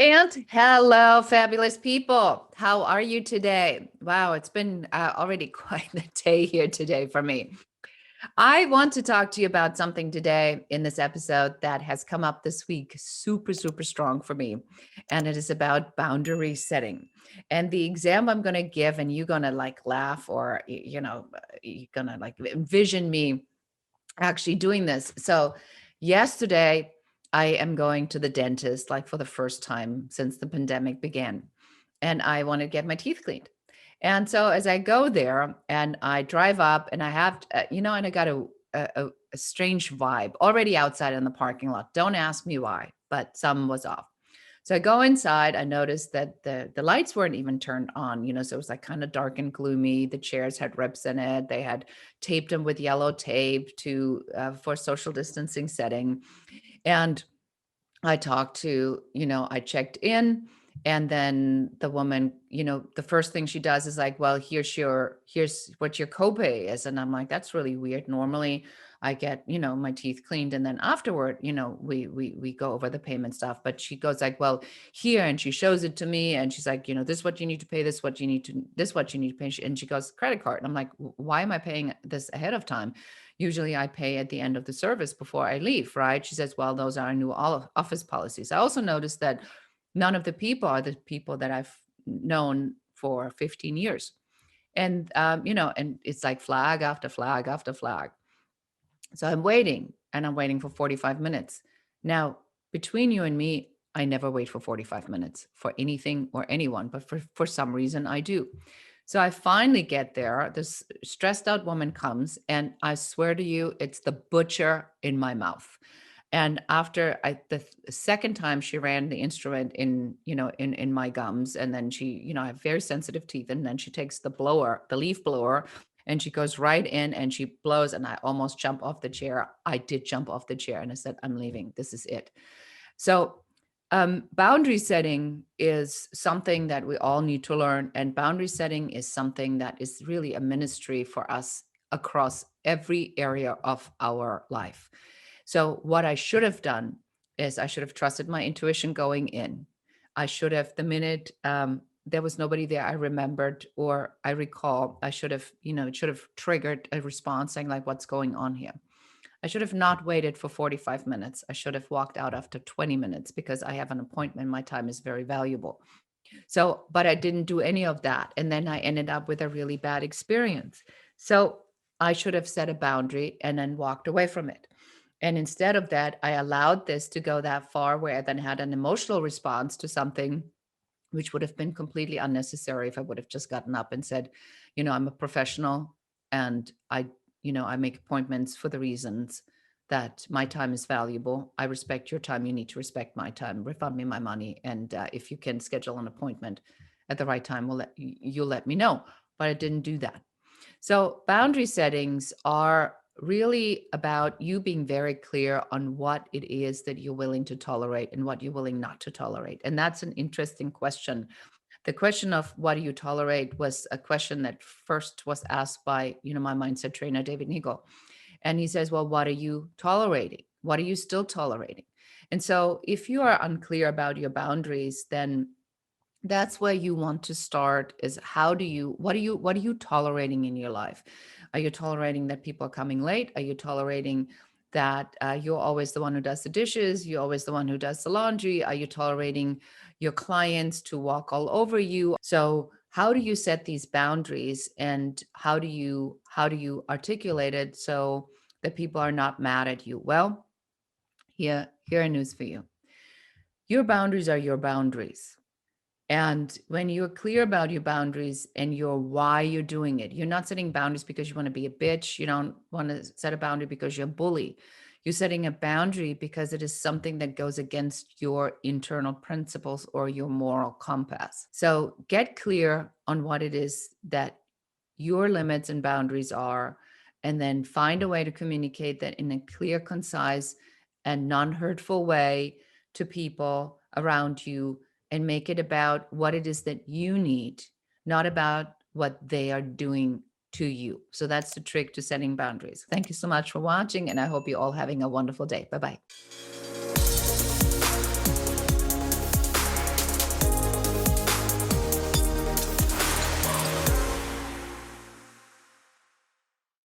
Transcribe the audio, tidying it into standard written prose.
And hello, fabulous people. How are you today? Wow, it's been already quite a day here today for me. I want to talk to you about something today in this episode that has come up this week super, super strong for me. And it is about boundary setting. And the exam I'm going to give, and you're going to like laugh or, you're going to like envision me actually doing this. So, yesterday, I am going to the dentist like for the first time since the pandemic began, and I want to get my teeth cleaned. And so, as I go there and I drive up, and I have, and I got a strange vibe already outside in the parking lot. Don't ask me why, but some was off. So I go inside. I noticed that the lights weren't even turned on, so it was like kind of dark and gloomy. The chairs had rips in it. They had taped them with yellow tape to for social distancing setting. And I talked to, I checked in, and then the woman, the first thing she does is like, well, here's what your copay is. And I'm like, that's really weird. Normally I get, my teeth cleaned, and then afterward, we go over the payment stuff. But she goes like, well, here, and she shows it to me, and she's like, this is what you need to pay, this what you need to pay. And she goes, credit card. And I'm like, why am I paying this ahead of time? Usually I pay at the end of the service before I leave, right? She says, well, those are our new office policies. I also noticed that none of the people are the people that I've known for 15 years. And, and it's like flag after flag after flag. So I'm waiting, and I'm waiting for 45 minutes. Now, between you and me, I never wait for 45 minutes for anything or anyone, but for some reason I do. So I finally get there. This stressed out woman comes, and I swear to you, it's the butcher in my mouth. And after the second time she ran the instrument in my gums, and then she, I have very sensitive teeth, and then she takes the leaf blower, and she goes right in and she blows, and I almost jump off the chair. I did jump off the chair, and I said, I'm leaving. This is it. So boundary setting is something that we all need to learn. And boundary setting is something that is really a ministry for us across every area of our life. So, what I should have done is I should have trusted my intuition going in. I should have, the minute there was nobody there, I remembered or I recall, I should have, it should have triggered a response saying, like, what's going on here? I should have not waited for 45 minutes. I should have walked out after 20 minutes because I have an appointment. My time is very valuable. So, but I didn't do any of that. And then I ended up with a really bad experience. So I should have set a boundary and then walked away from it. And instead of that, I allowed this to go that far where I then had an emotional response to something which would have been completely unnecessary if I would have just gotten up and said, I'm a professional, and I make appointments for the reasons that my time is valuable. I respect your time. You need to respect my time. Refund me my money. And if you can schedule an appointment at the right time, you'll let me know. But I didn't do that. So boundary settings are really about you being very clear on what it is that you're willing to tolerate and what you're willing not to tolerate. And that's an interesting question. The question of what do you tolerate was a question that first was asked by, my mindset trainer, David Nagel. And he says, well, what are you tolerating? What are you still tolerating? And so if you are unclear about your boundaries, then that's where you want to start is what are you tolerating in your life? Are you tolerating that people are coming late? Are you tolerating that you're always the one who does the dishes? You're always the one who does the laundry? Are you tolerating your clients to walk all over you? So how do you set these boundaries, and how do you articulate it so that people are not mad at you? Well, here are news for you. Your boundaries are your boundaries. And when you're clear about your boundaries and your why you're doing it, you're not setting boundaries because you want to be a bitch. You don't want to set a boundary because you're a bully. You're setting a boundary because it is something that goes against your internal principles or your moral compass. So get clear on what it is that your limits and boundaries are, and then find a way to communicate that in a clear, concise, and non-hurtful way to people around you, and make it about what it is that you need, not about what they are doing to you. So that's the trick to setting boundaries. Thank you so much for watching, and I hope you're all having a wonderful day. Bye-bye.